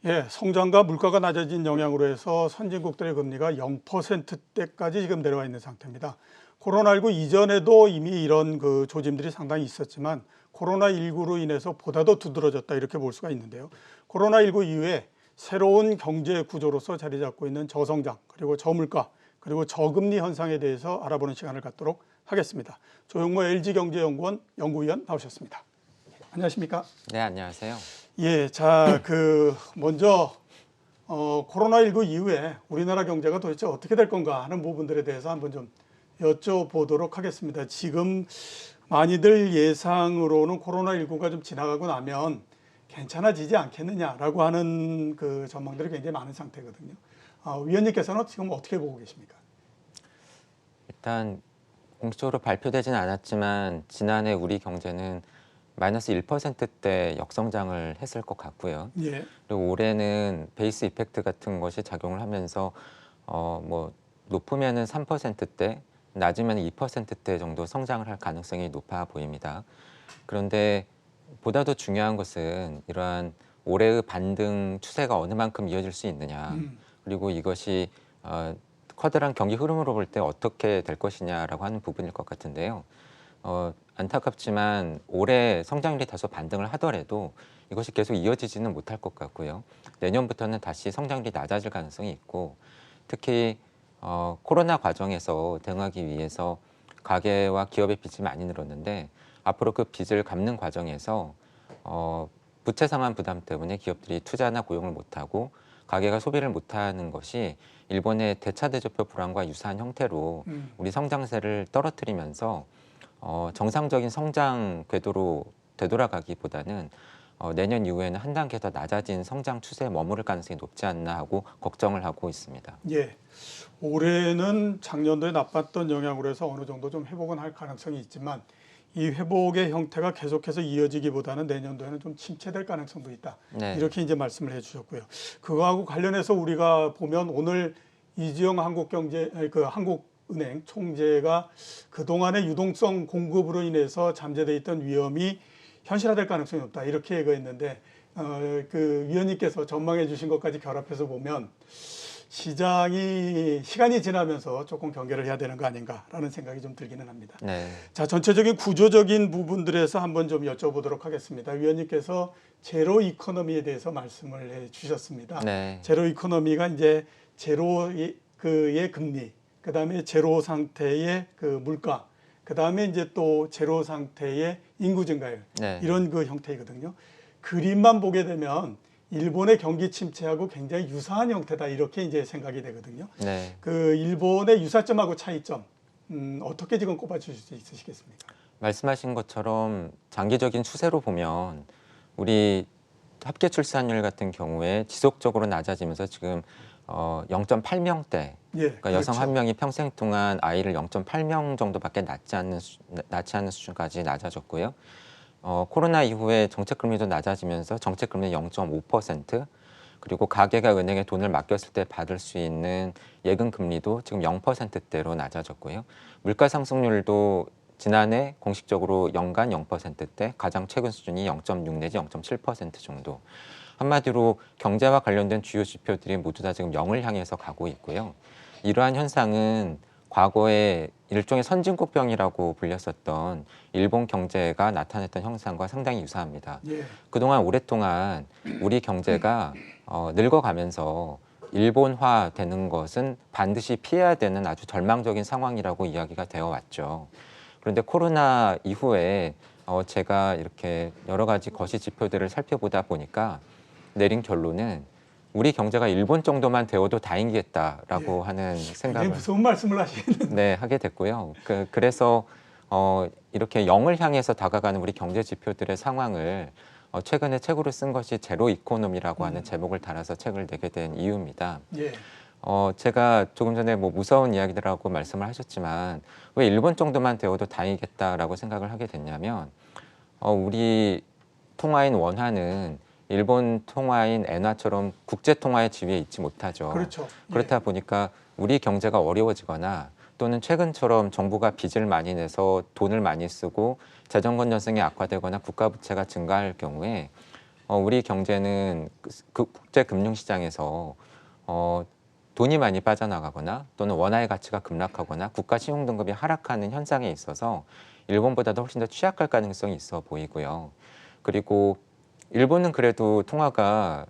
예, 성장과 물가가 낮아진 영향으로 해서 선진국들의 금리가 0%대까지 지금 내려와 있는 상태입니다. 코로나19 이전에도 이미 이런 그 조짐들이 상당히 있었지만 코로나19로 인해서 보다 더 두드러졌다 이렇게 볼 수가 있는데요. 코로나19 이후에 새로운 경제 구조로서 자리 잡고 있는 저성장 그리고 저물가 그리고 저금리 현상에 대해서 알아보는 시간을 갖도록 하겠습니다. 조용모 LG경제연구원 연구위원 나오셨습니다. 안녕하십니까? 네, 안녕하세요. 예, 자, 먼저, 코로나19 이후에 우리나라 경제가 도대체 어떻게 될 건가 하는 부분들에 대해서 한번 좀 여쭤보도록 하겠습니다. 지금 많이들 예상으로는 코로나19가 좀 지나가고 나면 괜찮아지지 않겠느냐라고 하는 그 전망들이 굉장히 많은 상태거든요. 위원님께서는 지금 어떻게 보고 계십니까? 일단 공식적으로 발표되진 않았지만 지난해 우리 경제는 마이너스 1%대 역성장을 했을 것 같고요. 예. 그리고 올해는 베이스 이펙트 같은 것이 작용을 하면서 뭐 높으면은 3%대, 낮으면 2%대 정도 성장을 할 가능성이 높아 보입니다. 그런데 보다 더 중요한 것은 이러한 올해의 반등 추세가 어느 만큼 이어질 수 있느냐, 그리고 이것이 커다란 경기 흐름으로 볼 때 어떻게 될 것이냐라고 하는 부분일 것 같은데요. 안타깝지만 올해 성장률이 다소 반등을 하더라도 이것이 계속 이어지지는 못할 것 같고요. 내년부터는 다시 성장률이 낮아질 가능성이 있고, 특히 코로나 과정에서 대응하기 위해서 가계와 기업의 빚이 많이 늘었는데 앞으로 그 빚을 갚는 과정에서 부채 상환 부담 때문에 기업들이 투자나 고용을 못하고 가계가 소비를 못하는 것이 일본의 대차대조표 불안과 유사한 형태로 우리 성장세를 떨어뜨리면서 정상적인 성장 궤도로 되돌아가기보다는 내년 이후에는 한 단계 더 낮아진 성장 추세에 머무를 가능성이 높지 않나 하고 걱정을 하고 있습니다. 예. 올해는 작년도에 나빴던 영향으로 해서 어느 정도 좀 회복은 할 가능성이 있지만 이 회복의 형태가 계속해서 이어지기보다는 내년도에는 좀 침체될 가능성도 있다. 네. 이렇게 이제 말씀을 해주셨고요. 그거하고 관련해서 우리가 보면 오늘 이지영 한국은행 총재가 그동안의 유동성 공급으로 인해서 잠재되어 있던 위험이 현실화될 가능성이 없다. 이렇게 얘기했는데 그 위원님께서 전망해 주신 것까지 결합해서 보면 시간이 지나면서 조금 경계를 해야 되는 거 아닌가라는 생각이 좀 들기는 합니다. 네. 자, 전체적인 구조적인 부분들에서 한번 좀 여쭤보도록 하겠습니다. 위원님께서 제로 이코노미에 대해서 말씀을 해 주셨습니다. 네. 제로 이코노미가 이제 제로의 금리, 그다음에 제로 상태의 그 물가, 그다음에 이제 또 제로 상태의 인구 증가율, 네. 이런 그 형태이거든요. 그림만 보게 되면 일본의 경기 침체하고 굉장히 유사한 형태다 이렇게 이제 생각이 되거든요. 네. 그 일본의 유사점하고 차이점 어떻게 지금 꼽아주실 수 있으시겠습니까? 말씀하신 것처럼 장기적인 추세로 보면 우리 합계 출산율 같은 경우에 지속적으로 낮아지면서 지금 0.8명대, 예, 그러니까 여성 그렇죠. 한 명이 평생 동안 아이를 0.8명 정도밖에 낳지 않는 수준까지 낮아졌고요. 코로나 이후에 정책금리도 낮아지면서 정책금리 0.5%, 그리고 가계가 은행에 돈을 맡겼을 때 받을 수 있는 예금금리도 지금 0%대로 낮아졌고요. 물가 상승률도 지난해 공식적으로 연간 0%대, 가장 최근 수준이 0.6 내지 0.7% 정도. 한마디로 경제와 관련된 주요 지표들이 모두 다 지금 0을 향해서 가고 있고요. 이러한 현상은 과거에 일종의 선진국병이라고 불렸었던 일본 경제가 나타냈던 현상과 상당히 유사합니다. 예. 그동안 오랫동안 우리 경제가 늙어가면서 일본화 되는 것은 반드시 피해야 되는 아주 절망적인 상황이라고 이야기가 되어 왔죠. 그런데 코로나 이후에 제가 이렇게 여러 가지 거시 지표들을 살펴보다 보니까 내린 결론은 우리 경제가 일본 정도만 되어도 다행이겠다라고 하는 굉장히 생각을 무서운 말씀을 하시는. 네, 하게 됐고요. 그래서 이렇게 0을 향해서 다가가는 우리 경제 지표들의 상황을 최근에 책으로 쓴 것이 제로 이코노미라고 하는 제목을 달아서 책을 내게 된 이유입니다. 예. 제가 조금 전에 뭐 무서운 이야기들하고 말씀을 하셨지만 왜 일본 정도만 되어도 다행이겠다라고 생각을 하게 됐냐면 우리 통화인 원화는 일본 통화인 엔화처럼 국제 통화의 지위에 있지 못하죠. 그렇죠. 그렇다 보니까 우리 경제가 어려워지거나 또는 최근처럼 정부가 빚을 많이 내서 돈을 많이 쓰고 재정 건전성이 악화되거나 국가 부채가 증가할 경우에 우리 경제는 그 국제 금융 시장에서 돈이 많이 빠져나가거나 또는 원화의 가치가 급락하거나 국가信用 등급이 하락하는 현상에 있어서 일본보다도 훨씬 더 취약할 가능성이 있어 보이고요. 그리고 일본은 그래도 통화가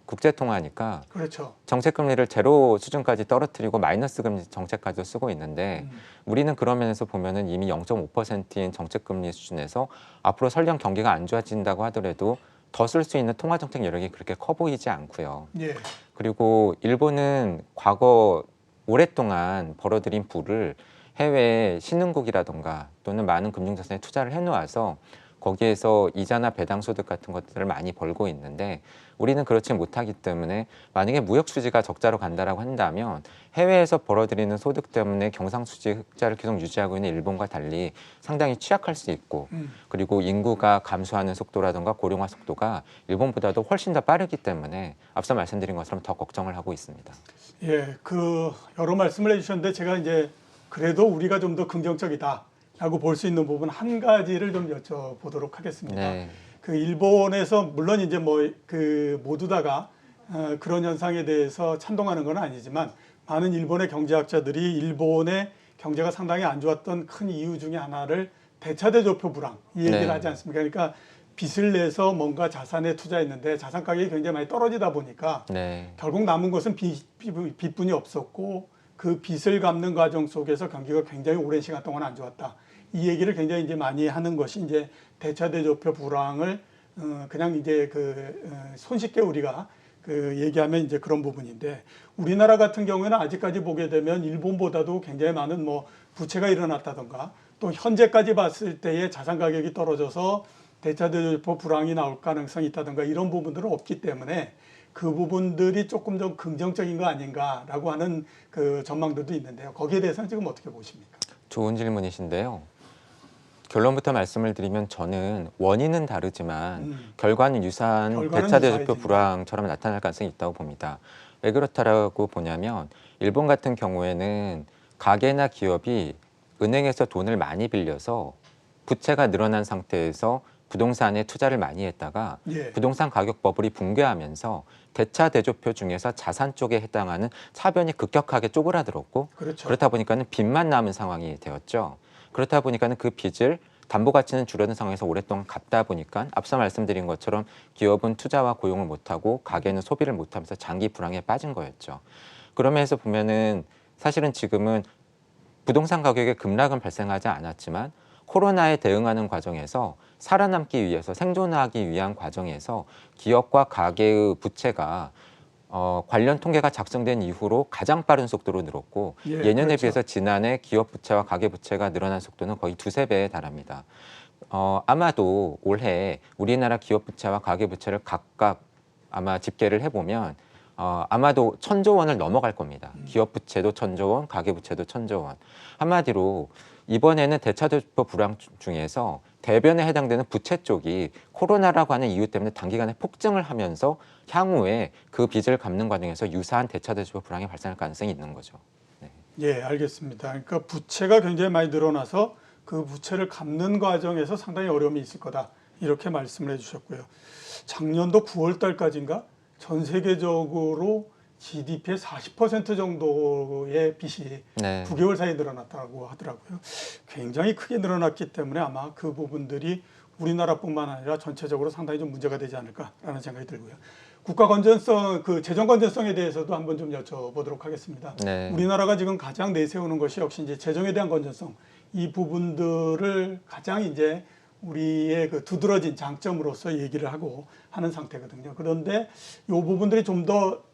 국제 통화니까 그렇죠. 정책 금리를 제로 수준까지 떨어뜨리고 마이너스 금리 정책까지 쓰고 있는데 우리는 그런 면에서 보면은 이미 0.5%인 정책 금리 수준에서 앞으로 설령 경기가 안 좋아진다고 하더라도 더 쓸 수 있는 통화 정책 여력이 그렇게 커 보이지 않고요. 예. 그리고 일본은 과거 오랫동안 벌어들인 부를 해외 신흥국이라던가 또는 많은 금융자산에 투자를 해놓아서 거기에서 이자나 배당 소득 같은 것들을 많이 벌고 있는데 우리는 그렇지 못하기 때문에 만약에 무역 수지가 적자로 간다라고 한다면 해외에서 벌어들이는 소득 때문에 경상수지 흑자를 계속 유지하고 있는 일본과 달리 상당히 취약할 수 있고 그리고 인구가 감소하는 속도라든가 고령화 속도가 일본보다도 훨씬 더 빠르기 때문에 앞서 말씀드린 것처럼 더 걱정을 하고 있습니다. 예, 그 여러 말씀을 해주셨는데 제가 이제 그래도 우리가 좀 더 긍정적이다라고 볼 수 있는 부분 한 가지를 좀 여쭤보도록 하겠습니다. 네. 그 일본에서 물론 이제 뭐 그 모두 다가 그런 현상에 대해서 찬동하는 건 아니지만 많은 일본의 경제학자들이 일본의 경제가 상당히 안 좋았던 큰 이유 중에 하나를 대차대조표 불황 이 얘기를 네. 하지 않습니까? 그러니까 빚을 내서 뭔가 자산에 투자했는데 자산 가격이 굉장히 많이 떨어지다 보니까 네. 결국 남은 것은 빚뿐이 없었고 그 빚을 갚는 과정 속에서 경기가 굉장히 오랜 시간 동안 안 좋았다. 이 얘기를 굉장히 이제 많이 하는 것이 이제 대차대조표 불황을 그냥 이제 손쉽게 우리가 얘기하면 이제 그런 부분인데 우리나라 같은 경우에는 아직까지 보게 되면 일본보다도 굉장히 많은 뭐 부채가 일어났다던가 또 현재까지 봤을 때의 자산 가격이 떨어져서 대차대조표 불황이 나올 가능성이 있다던가 이런 부분들은 없기 때문에 그 부분들이 조금 더 긍정적인 거 아닌가라고 하는 그 전망들도 있는데요. 거기에 대해서는 지금 어떻게 보십니까? 좋은 질문이신데요. 결론부터 말씀을 드리면 저는 원인은 다르지만 결과는 유사한 결과는 대차대조표 유사해진다. 불황처럼 나타날 가능성이 있다고 봅니다. 왜 그렇다라고 보냐면 일본 같은 경우에는 가게나 기업이 은행에서 돈을 많이 빌려서 부채가 늘어난 상태에서 부동산에 투자를 많이 했다가 예. 부동산 가격 버블이 붕괴하면서 대차대조표 중에서 자산 쪽에 해당하는 차변이 급격하게 쪼그라들었고 그렇죠. 그렇다 보니까는 빚만 남은 상황이 되었죠. 그렇다 보니까는 그 빚을 담보 가치는 줄어든 상황에서 오랫동안 갚다 보니까 앞서 말씀드린 것처럼 기업은 투자와 고용을 못하고 가게는 소비를 못하면서 장기 불황에 빠진 거였죠. 그러면서 보면은 사실은 지금은 부동산 가격의 급락은 발생하지 않았지만 코로나에 대응하는 과정에서 살아남기 위해서 생존하기 위한 과정에서 기업과 가계의 부채가 관련 통계가 작성된 이후로 가장 빠른 속도로 늘었고 예, 예년에 그렇죠. 비해서 지난해 기업 부채와 가계 부채가 늘어난 속도는 거의 2~3배에 달합니다. 아마도 올해 우리나라 기업 부채와 가계 부채를 각각 아마 집계를 해보면 아마도 1,000조 원을 넘어갈 겁니다. 기업 부채도 1,000조 원, 가계 부채도 1,000조 원. 한마디로 이번에는 대차대조표 불황 중에서 대변에 해당되는 부채 쪽이 코로나라고 하는 이유 때문에 단기간에 폭증을 하면서 향후에 그 빚을 갚는 과정에서 유사한 대차대조표 불황이 발생할 가능성이 있는 거죠. 네. 예, 알겠습니다. 그러니까 부채가 굉장히 많이 늘어나서 그 부채를 갚는 과정에서 상당히 어려움이 있을 거다. 이렇게 말씀을 해주셨고요. 작년도 9월 달까지인가 전 세계적으로 GDP의 40% 정도의 빚이 네. 9개월 사이에 늘어났다고 하더라고요. 굉장히 크게 늘어났기 때문에 아마 그 부분들이 우리나라뿐만 아니라 전체적으로 상당히 좀 문제가 되지 않을까라는 생각이 들고요. 국가 건전성, 그 재정 건전성에 대해서도 한번 좀 여쭤보도록 하겠습니다. 네. 우리나라가 지금 가장 내세우는 것이 역시 이제 재정에 대한 건전성, 이 부분들을 가장 이제 우리의 그 두드러진 장점으로서 얘기를 하고 하는 상태거든요. 그런데 이 부분들이 좀 더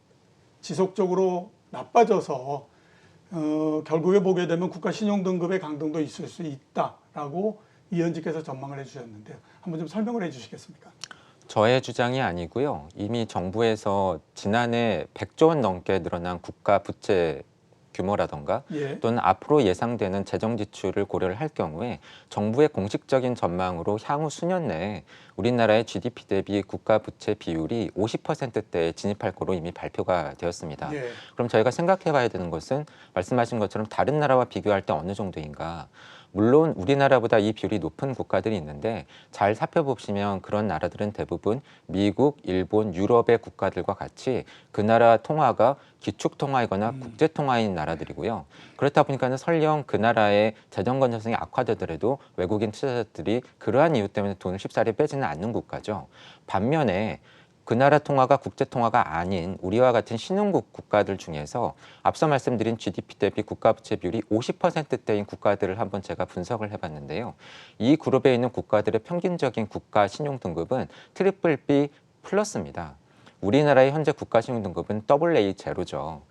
지속적으로 나빠져서 결국에 보게 되면 국가 신용 등급의 강등도 있을 수 있다라고 위원님께서 전망을 해주셨는데요. 한번 좀 설명을 해주시겠습니까? 저의 주장이 아니고요. 이미 정부에서 지난해 100조 원 넘게 늘어난 국가 부채 규모라던가 예. 또는 앞으로 예상되는 재정 지출을 고려를 할 경우에 정부의 공식적인 전망으로 향후 수년 내에 우리나라의 GDP 대비 국가 부채 비율이 50%대에 진입할 거로 이미 발표가 되었습니다. 예. 그럼 저희가 생각해 봐야 되는 것은 말씀하신 것처럼 다른 나라와 비교할 때 어느 정도인가? 물론 우리나라보다 이 비율이 높은 국가들이 있는데 잘 살펴보시면 그런 나라들은 대부분 미국, 일본, 유럽의 국가들과 같이 그 나라 통화가 기축 통화이거나 국제 통화인 나라들이고요. 그렇다 보니까는 설령 그 나라의 재정 건전성이 악화되더라도 외국인 투자자들이 그러한 이유 때문에 돈을 쉽사리 빼지는 않는 국가죠. 반면에 그 나라 통화가 국제 통화가 아닌 우리와 같은 신흥국 국가들 중에서 앞서 말씀드린 GDP 대비 국가 부채 비율이 50%대인 국가들을 한번 제가 분석을 해봤는데요. 이 그룹에 있는 국가들의 평균적인 국가 신용 등급은 트리플 B 플러스입니다. 우리나라의 현재 국가 신용 등급은 AA 제로죠.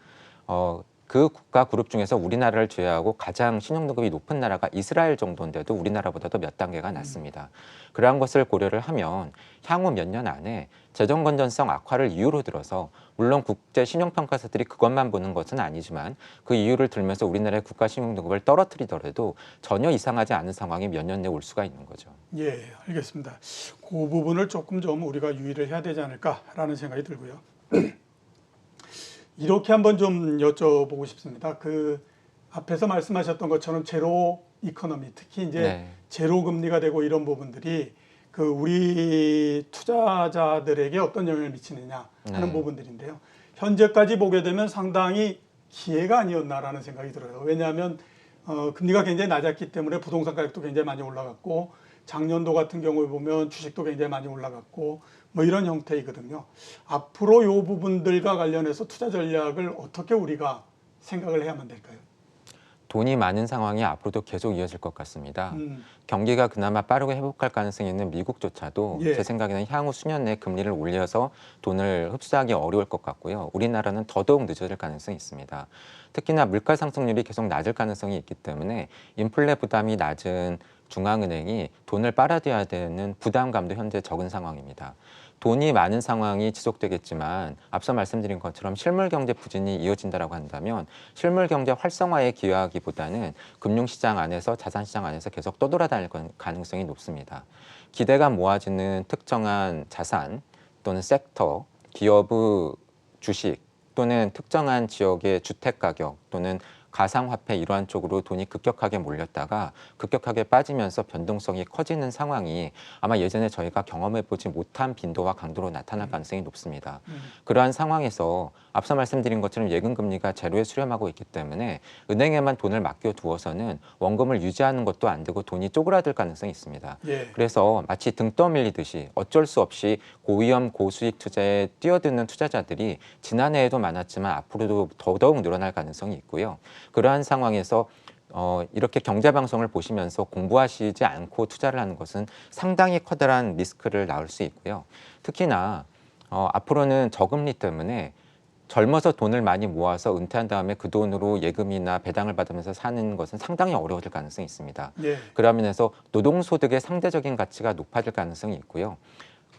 그 국가 그룹 중에서 우리나라를 제외하고 가장 신용등급이 높은 나라가 이스라엘 정도인데도 우리나라보다도 몇 단계가 낮습니다. 그러한 것을 고려를 하면 향후 몇 년 안에 재정 건전성 악화를 이유로 들어서 물론 국제 신용평가사들이 그것만 보는 것은 아니지만 그 이유를 들면서 우리나라의 국가 신용등급을 떨어뜨리더라도 전혀 이상하지 않은 상황이 몇 년 내에 올 수가 있는 거죠. 예, 알겠습니다. 그 부분을 조금 좀 우리가 유의를 해야 되지 않을까라는 생각이 들고요. 이렇게 한번 좀 여쭤보고 싶습니다. 그 앞에서 말씀하셨던 것처럼 제로 이코노미, 특히 이제 네. 제로 금리가 되고 이런 부분들이 그 우리 투자자들에게 어떤 영향을 미치느냐 하는 네. 부분들인데요. 현재까지 보게 되면 상당히 기회가 아니었나라는 생각이 들어요. 왜냐하면 금리가 굉장히 낮았기 때문에 부동산 가격도 굉장히 많이 올라갔고 작년도 같은 경우에 보면 주식도 굉장히 많이 올라갔고 뭐 이런 형태이거든요. 앞으로 이 부분들과 관련해서 투자 전략을 어떻게 우리가 생각을 해야만 될까요? 돈이 많은 상황이 앞으로도 계속 이어질 것 같습니다. 경기가 그나마 빠르게 회복할 가능성이 있는 미국조차도 예. 제 생각에는 향후 수년 내에 금리를 올려서 돈을 흡수하기 어려울 것 같고요. 우리나라는 더더욱 늦어질 가능성이 있습니다. 특히나 물가 상승률이 계속 낮을 가능성이 있기 때문에 인플레 부담이 낮은 중앙은행이 돈을 빨아들여야 되는 부담감도 현재 적은 상황입니다. 돈이 많은 상황이 지속되겠지만 앞서 말씀드린 것처럼 실물 경제 부진이 이어진다라고 한다면 실물 경제 활성화에 기여하기보다는 금융시장 안에서 자산시장 안에서 계속 떠돌아다닐 가능성이 높습니다. 기대가 모아지는 특정한 자산 또는 섹터, 기업의 주식 또는 특정한 지역의 주택 가격 또는 가상화폐 이러한 쪽으로 돈이 급격하게 몰렸다가 급격하게 빠지면서 변동성이 커지는 상황이 아마 예전에 저희가 경험해보지 못한 빈도와 강도로 나타날 가능성이 높습니다. 그러한 상황에서 앞서 말씀드린 것처럼 예금금리가 제로에 수렴하고 있기 때문에 은행에만 돈을 맡겨두어서는 원금을 유지하는 것도 안 되고 돈이 쪼그라들 가능성이 있습니다. 예. 그래서 마치 등 떠밀리듯이 어쩔 수 없이 고위험 고수익 투자에 뛰어드는 투자자들이 지난해에도 많았지만 앞으로도 더더욱 늘어날 가능성이 있고요. 그러한 상황에서 이렇게 경제방송을 보시면서 공부하시지 않고 투자를 하는 것은 상당히 커다란 리스크를 낳을 수 있고요. 특히나 앞으로는 저금리 때문에 젊어서 돈을 많이 모아서 은퇴한 다음에 그 돈으로 예금이나 배당을 받으면서 사는 것은 상당히 어려워질 가능성이 있습니다. 예. 그런 면에서 노동소득의 상대적인 가치가 높아질 가능성이 있고요.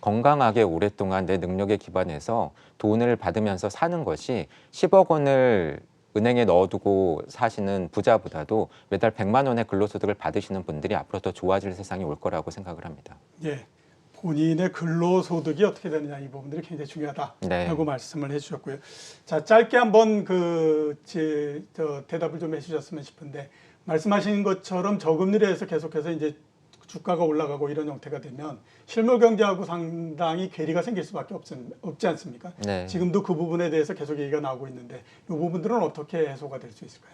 건강하게 오랫동안 내 능력에 기반해서 돈을 받으면서 사는 것이 10억 원을 은행에 넣어두고 사시는 부자보다도 매달 100만 원의 근로소득을 받으시는 분들이 앞으로 더 좋아질 세상이 올 거라고 생각을 합니다. 예. 본인의 근로소득이 어떻게 되느냐 이 부분들이 굉장히 중요하다라고 네. 말씀을 해주셨고요. 자, 짧게 한번 대답을 좀 해주셨으면 싶은데 말씀하신 것처럼 저금리로 해서 계속해서 이제 주가가 올라가고 이런 형태가 되면 실물 경제하고 상당히 괴리가 생길 수밖에 없지 않습니까? 네. 지금도 그 부분에 대해서 계속 얘기가 나오고 있는데 이 부분들은 어떻게 해소가 될 수 있을까요?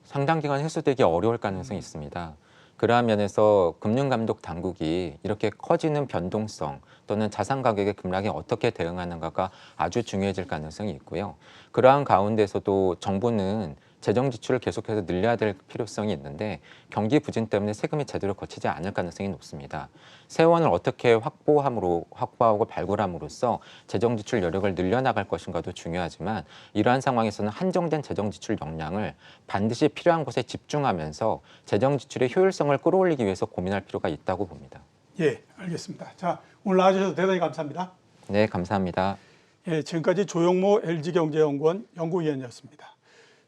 상당 기간 해소되기 어려울 가능성이 있습니다. 그러한 면에서 금융감독 당국이 이렇게 커지는 변동성 또는 자산 가격의 급락에 어떻게 대응하는가가 아주 중요해질 가능성이 있고요. 그러한 가운데서도 정부는 재정 지출을 계속해서 늘려야 될 필요성이 있는데 경기 부진 때문에 세금이 제대로 거치지 않을 가능성이 높습니다. 세원을 어떻게 확보하고 발굴함으로써 재정 지출 여력을 늘려나갈 것인가도 중요하지만 이러한 상황에서는 한정된 재정 지출 역량을 반드시 필요한 곳에 집중하면서 재정 지출의 효율성을 끌어올리기 위해서 고민할 필요가 있다고 봅니다. 예, 알겠습니다. 자, 오늘 나와주셔서 대단히 감사합니다. 네, 감사합니다. 예, 지금까지 조영모 LG경제연구원 연구위원이었습니다.